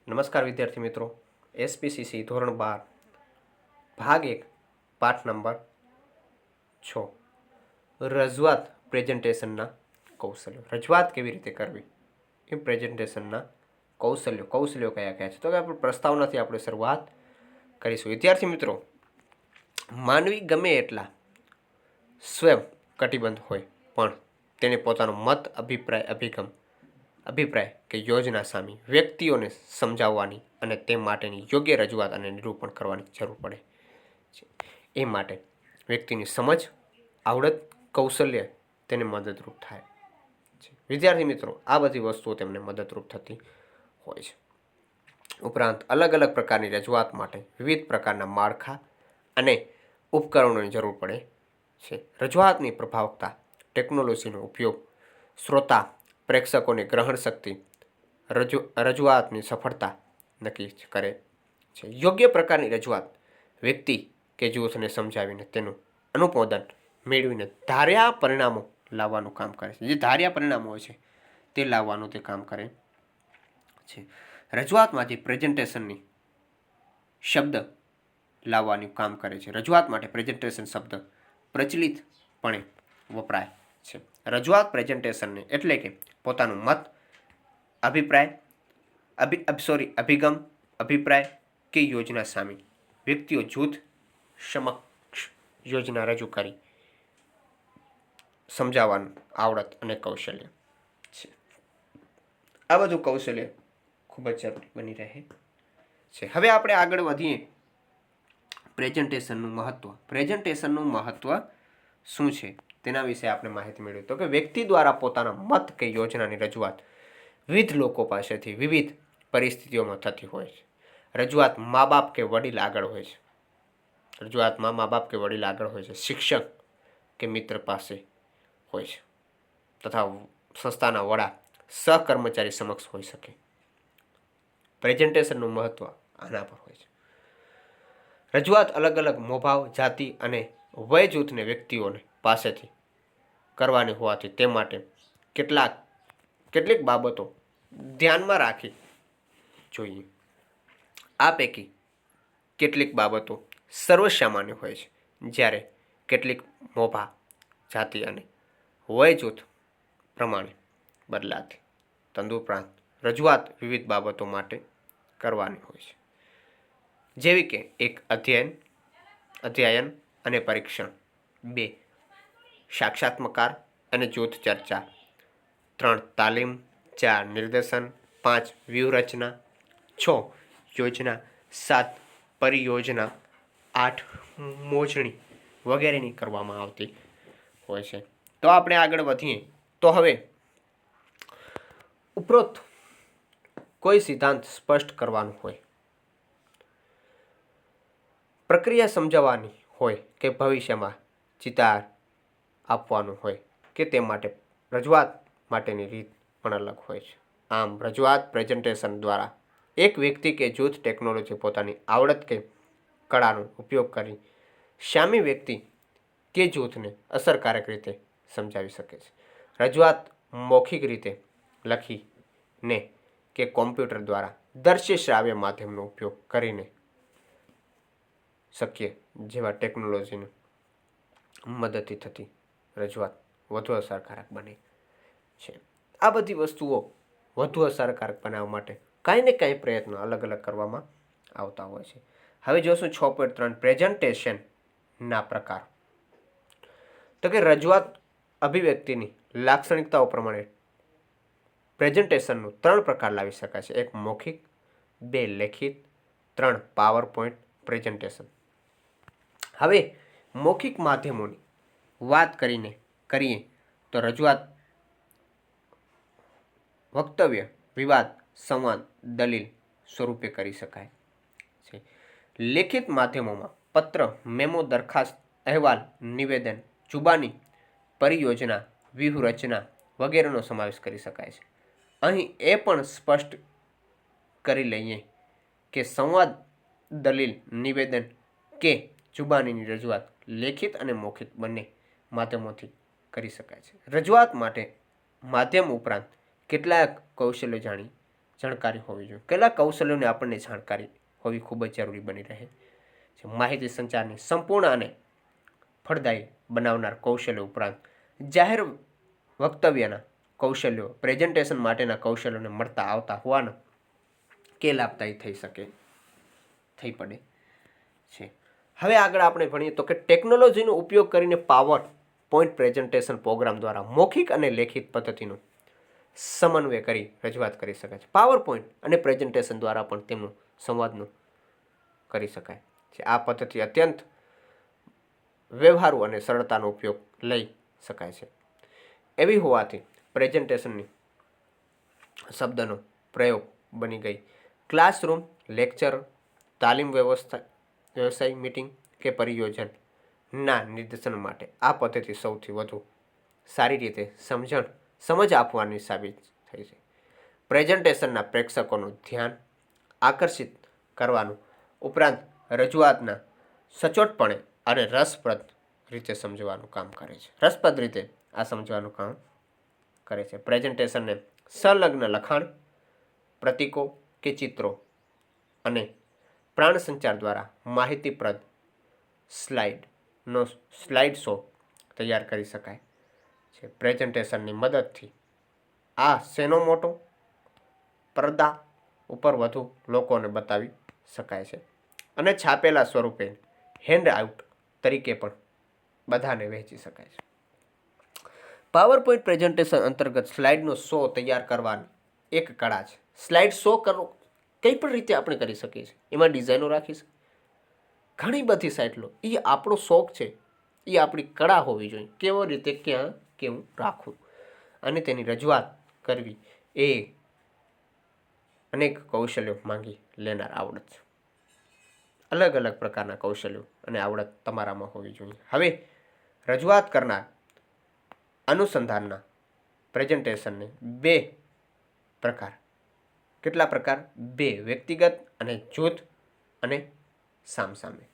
નમસ્કાર વિદ્યાર્થી મિત્રો, એસપીસીસી ધોરણ 12 ભાગ 1 પાઠ નંબર 6 રજૂઆત પ્રેઝન્ટેશનના કૌશલ્યો. રજૂઆત કેવી રીતે કરવી એ પ્રેઝન્ટેશનના કૌશલ્યો કયા કયા છે? તો કે આપણે પ્રસ્તાવનાથી આપણે શરૂઆત કરીશું. વિદ્યાર્થી મિત્રો, માનવી ગમે એટલા સ્વયં કટિબદ્ધ હોય પણ તેને પોતાનો મત, અભિપ્રાય કે યોજના સામે વ્યક્તિઓને સમજાવવાની અને તે માટેની યોગ્ય રજૂઆત અને નિરૂપણ કરવાની જરૂર પડે છે. એ માટે વ્યક્તિની સમજ, આવડત, કૌશલ્ય તેને મદદરૂપ થાય છે. વિદ્યાર્થી મિત્રો, આ બધી વસ્તુઓ તેમને મદદરૂપ થતી હોય છે. ઉપરાંત અલગ અલગ પ્રકારની રજૂઆત માટે વિવિધ પ્રકારના માળખા અને ઉપકરણોની જરૂર પડે છે. રજૂઆતની પ્રભાવકતા, ટેકનોલોજીનો ઉપયોગ, શ્રોતા પ્રેક્ષકોની ગ્રહણ શક્તિ રજૂઆતની સફળતા નક્કી કરે છે. યોગ્ય પ્રકારની રજૂઆત વ્યક્તિ કે જૂથને સમજાવીને તેનું અનુમોદન મેળવીને ધાર્યા પરિણામો લાવવાનું કામ કરે છે. જે ધાર્યા પરિણામો હોય છે તે લાવવાનું તે કામ કરે છે. રજૂઆતમાંથી પ્રેઝન્ટેશનની શબ્દ લાવવાનું કામ કરે છે. રજૂઆત માટે પ્રેઝન્ટેશન શબ્દ પ્રચલિતપણે વપરાય છે. રજૂઆત પ્રેઝન્ટેશનને એટલે કે પોતાનું મત, અભિગમ, અભિપ્રાય કે યોજના સામે વ્યક્તિઓ જૂથ સમક્ષ યોજના રજૂ કરી સમજાવવાનું આવડત અને કૌશલ્ય છે. આ બધું કૌશલ્ય ખૂબ જ જરૂરી બની રહે છે. હવે આપણે આગળ વધીએ. પ્રેઝન્ટેશનનું મહત્વ શું છે તેના વિશે આપણે માહિતી મેળવી. તો કે વ્યક્તિ દ્વારા પોતાના મત કે યોજનાની રજૂઆત વિવિધ લોકો પાસેથી વિવિધ પરિસ્થિતિઓમાં થતી હોય છે. રજૂઆતમાં મા બાપ કે વડીલ આગળ હોય છે. શિક્ષક કે મિત્ર પાસે હોય છે તથા સંસ્થાના વડા, સહકર્મચારી સમક્ષ હોઈ શકે. પ્રેઝન્ટેશનનું મહત્વ આના પર હોય છે. રજૂઆત અલગ અલગ મોભાવ, જાતિ અને વય જૂથને વ્યક્તિઓને પાસેથી કરવાની હોવાથી તે માટે કેટલીક બાબતો ધ્યાનમાં રાખવી જોઈએ. આ પૈકી કેટલીક બાબતો સર્વસામાન્ય હોય છે, જ્યારે કેટલીક મોભા, જાતિ અને વય જૂથ પ્રમાણે બદલાતી. તદુપરાંત રજૂઆત વિવિધ બાબતો માટે કરવાની હોય છે, જેવી કે 1. અધ્યયન અને પરીક્ષણ, 2. સાક્ષાત્કાર અને જૂથ ચર્ચા, 3. તાલીમ, 4. નિદર્શન, 5. વ્યૂહરચના, 6. યોજના, 7. પરિયોજના, 8. મોજણી વગેરેની કરવામાં આવતી હોય છે. તો આપણે આગળ વધીએ. તો હવે ઉપરોક્ત કોઈ સિદ્ધાંત સ્પષ્ટ કરવાનું હોય, પ્રક્રિયા સમજાવવાની હોય કે ભવિષ્યમાં ચિતાર આપવાનું હોય કે તે માટે રજૂઆત માટેની રીત પણ અલગ હોય છે. આમ રજૂઆત પ્રેઝન્ટેશન દ્વારા એક વ્યક્તિ કે જૂથ ટેકનોલોજી પોતાની આવડત કે કળાનો ઉપયોગ કરી સામી વ્યક્તિ કે જૂથને અસરકારક રીતે સમજાવી શકે છે. રજૂઆત મૌખિક રીતે લખીને કે કોમ્પ્યુટર દ્વારા દ્રશ્ય શ્રાવ્ય માધ્યમનો ઉપયોગ કરીને શક્ય જેવા ટેકનોલોજીની મદદથી થતી રજૂઆત વધુ અસરકારક બને છે. આ બધી વસ્તુઓ વધુ અસરકારક બનાવવા માટે કાંઈ ને કાંઈ પ્રયત્નો અલગ અલગ કરવામાં આવતા હોય છે. હવે જોશું 6.3 પ્રેઝન્ટેશનના પ્રકાર. તો કે રજૂઆત અભિવ્યક્તિની લાક્ષણિકતાઓ પ્રમાણે પ્રેઝન્ટેશનનું 3 પ્રકાર લાવી શકાય છે. 1. મૌખિક, 2. લેખિત, 3. Power point presentation. હવે મૌખિક માધ્યમોની વાત કરીએ તો રજૂઆત વક્તવ્ય, વિવાદ, સંવાદ, દલીલ સ્વરૂપે કરી શકાય છે. લેખિત માધ્યમોમાં પત્ર, મેમો, દરખાસ્ત, અહેવાલ, નિવેદન, જુબાની, પરિયોજના, વ્યૂહરચના વગેરેનો સમાવેશ કરી શકાય છે. અહીં એ પણ સ્પષ્ટ કરી લઈએ કે સંવાદ, દલીલ, નિવેદન કે જુબાનીની રજૂઆત લેખિત અને મૌખિક બંને માધ્યમોથી કરી શકાય છે. રજૂઆત માટે માધ્યમ ઉપરાંત કેટલાક કૌશલ્યો જાણી જાણકારી હોવી જોઈએ. કેટલા કૌશલ્યોની આપણને જાણકારી હોવી ખૂબ જ જરૂરી બની રહે છે. માહિતી સંચારની સંપૂર્ણ અને ફળદાયી બનાવનાર કૌશલ્યો ઉપરાંત જાહેર વક્તવ્યના કૌશલ્યો, પ્રેઝન્ટેશન માટેના કૌશલ્યોને મળતા આવતા હોવાના કે લાભદાયી થઈ પડે છે. હવે આગળ આપણે ભણીએ તો કે ટેકનોલોજીનો ઉપયોગ કરીને પાવર પોઈન્ટ પ્રેઝન્ટેશન પ્રોગ્રામ દ્વારા મૌખિક અને લેખિત પદ્ધતિનો સમન્વય કરી રજૂઆત કરી શકાય છે. પાવર પોઈન્ટ અને પ્રેઝન્ટેશન દ્વારા પણ તેમનું સંવાદનું કરી શકાય છે. આ પદ્ધતિ અત્યંત વ્યવહારુ અને સરળતાનો ઉપયોગ લઈ શકાય છે. એવી હોવાથી પ્રેઝન્ટેશનની શબ્દનો પ્રયોગ બની ગઈ ક્લાસરૂમ, લેક્ચર, તાલીમ વ્યવસાય મીટિંગ કે પરિયોજનના નિદર્શન માટે આ પદ્ધતિ સૌથી વધુ સારી રીતે સમજ આપવાની સાબિત થઈ છે. પ્રેઝન્ટેશનના પ્રેક્ષકોનું ધ્યાન આકર્ષિત કરવાનું ઉપરાંત રજૂઆતના સચોટપણે અને રસપ્રદ રીતે સમજવાનું કામ કરે છે. રસપ્રદ રીતે આ સમજવાનું કામ કરે છે. પ્રેઝન્ટેશનને સંલગ્ન લખાણ, પ્રતીકો કે ચિત્રો અને પ્રાણ સંચાર દ્વારા માહિતીપ્રદ સ્લાઇડ શો તૈયાર કરી શકાય છે. પ્રેઝન્ટેશનની મદદથી આ શેનો મોટો પડદા ઉપર વધુ લોકોને બતાવી શકાય છે અને છાપેલા સ્વરૂપે હેન્ડ આઉટ તરીકે પણ બધાને વહેંચી શકાય છે. પાવર પોઈન્ટ પ્રેઝન્ટેશન અંતર્ગત સ્લાઇડનો શો તૈયાર કરવાની એક કળા છે. સ્લાઇડ શો કરવો કઈ પણ રીતે આપણે કરી શકીએ છીએ. એમાં ડિઝાઇનો રાખી શકીએ, ઘણી બધી સાઇટલો. એ આપણો શોખ છે, એ આપણી કળા હોવી જોઈએ. કેવો રીતે ક્યાં કેવું રાખવું અને તેની રજૂઆત કરવી એ અનેક કૌશલ્યો માંગી લેનાર આવડત છે. અલગ અલગ પ્રકારના કૌશલ્યો અને આવડત તમારામાં હોવી જોઈએ. હવે રજૂઆત કરનાર અનુસંધાનના પ્રેઝન્ટેશનને બે પ્રકાર. કેટલા પ્રકાર? બે, વ્યક્તિગત અને જૂથ અને સામસામે.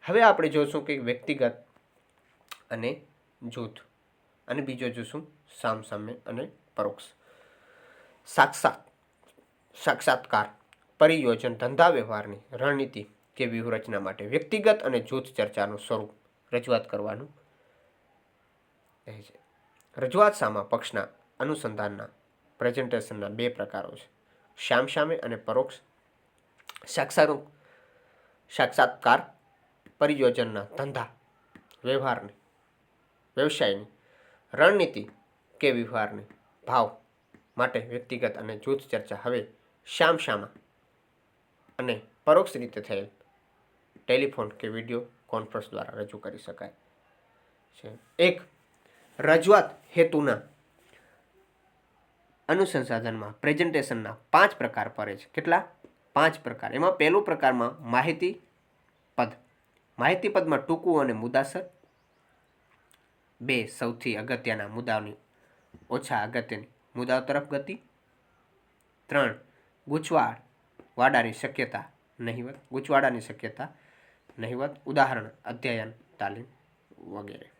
હવે આપણે જોઈશું કે વ્યક્તિગત અને જૂથ, અને બીજો જોઈશું સામસામે અને પરોક્ષ. સાક્ષાત્કાર, પરિયોજન, ધંધા વ્યવહારની રણનીતિ કે વ્યૂહરચના માટે વ્યક્તિગત અને જૂથ ચર્ચાનું સ્વરૂપ રજૂઆત કરવાનું રહે છે. રજૂઆત સામા પક્ષના અનુસંધાનના પ્રેઝન્ટેશનના બે પ્રકારો છે: સામસામે અને પરોક્ષ. સાક્ષાત્કાર પરિયોજનના ધંધા વ્યવસાયની રણનીતિ કે વ્યવહારની ભાવ માટે વ્યક્તિગત અને જૂથ ચર્ચા હવે સામસામા અને પરોક્ષ રીતે થયેલ ટેલિફોન કે વિડીયો કોન્ફરન્સ દ્વારા રજૂ કરી શકાય છે. એક, રજૂઆત હેતુના અનુસંધાનમાં પ્રેઝન્ટેશનના 5 પ્રકાર પડે છે. કેટલા? 5 પ્રકાર. એમાં પહેલો પ્રકારમાં માહિતીપદ. માહિતીપદમાં ટૂંકું અને મુદ્દાસર. 2, સૌથી અગત્યના મુદ્દાઓની ઓછા અગત્યની મુદ્દાઓ તરફ ગતિ. 3, ગૂંચવાડાની શક્યતા નહિવત. ઉદાહરણ, અધ્યયન, તાલીમ વગેરે.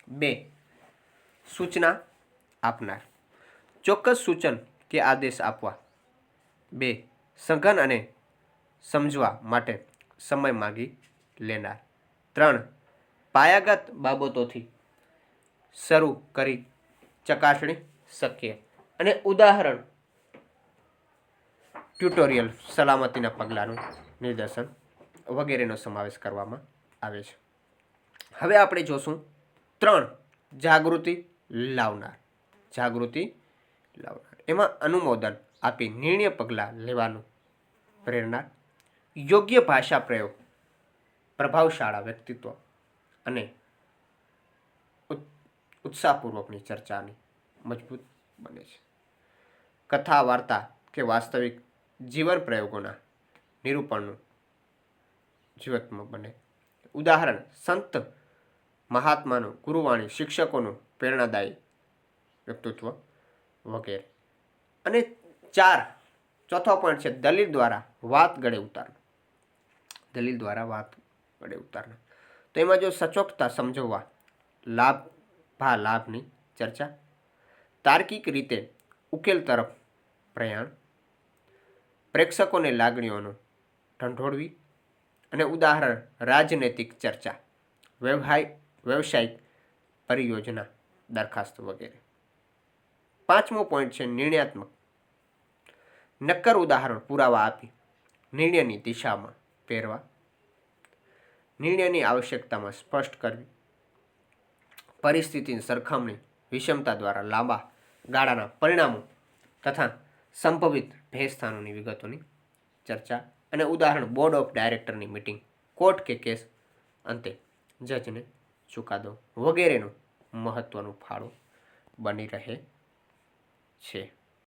2, સૂચના આપનાર. ચોક્કસ સૂચન કે આદેશ આપવા. 2, સઘન અને સમજવા માટે સમય માંગી લેનાર. 3, પાયાગત બાબતોથી શરૂ કરી ચકાસણી શક્ય. અને ઉદાહરણ, ટ્યુટોરિયલ, સલામતીના પગલાંનું નિદર્શન વગેરેનો સમાવેશ કરવામાં આવે છે. હવે આપણે જોશું 3, જાગૃતિ લાવનાર. એમાં અનુમોદન આપી નિર્ણય પગલાં લેવાનું પ્રેરણા, યોગ્ય ભાષા પ્રયોગ, પ્રભાવશાળા વ્યક્તિત્વ અને ઉત્સાહપૂર્વકની ચર્ચાની મજબૂત બને છે. કથા, વાર્તા કે વાસ્તવિક જીવન પ્રયોગોના નિરૂપણનું જીવંતમાં બને. ઉદાહરણ, સંત મહાત્માનું, ગુરુવાણી, શિક્ષકોનું પ્રેરણાદાયી વ્યક્તિત્વ વગેરે. અને 4, ચોથો પોઈન્ટ છે દલીલ દ્વારા વાત ગળે ઉતારનાર. તો એમાં જો સચોટતા સમજવા, લાભની ચર્ચા, તાર્કિક રીતે ઉકેલ તરફ પ્રયાણ પ્રેક્ષકોને લાગણીઓનું ઢંઢોળવી. અને ઉદાહરણ રાજનૈતિક ચર્ચા, વ્યવસાયિક પરિયોજના, દરખાસ્ત વગેરે. 5મો પોઈન્ટ છે નિર્ણયાત્મક. નક્કર ઉદાહરણ પુરાવા આપી નિર્ણયની દિશામાં ફેરવા. નિર્ણયની આવશ્યકતામાં સ્પષ્ટ કરવી. પરિસ્થિતિની સરખામણી વિષમતા દ્વારા લાંબા ગાળાના પરિણામો તથા સંભવિત ભેસ્તાનોની વિગતોની ચર્ચા. અને ઉદાહરણ બોર્ડ ઓફ ડાયરેક્ટરની મિટિંગ, કોર્ટ કે કેસ, અંતે જજને ચુકાદો વગેરેનું મહત્વનું ફાળો બની રહે છે.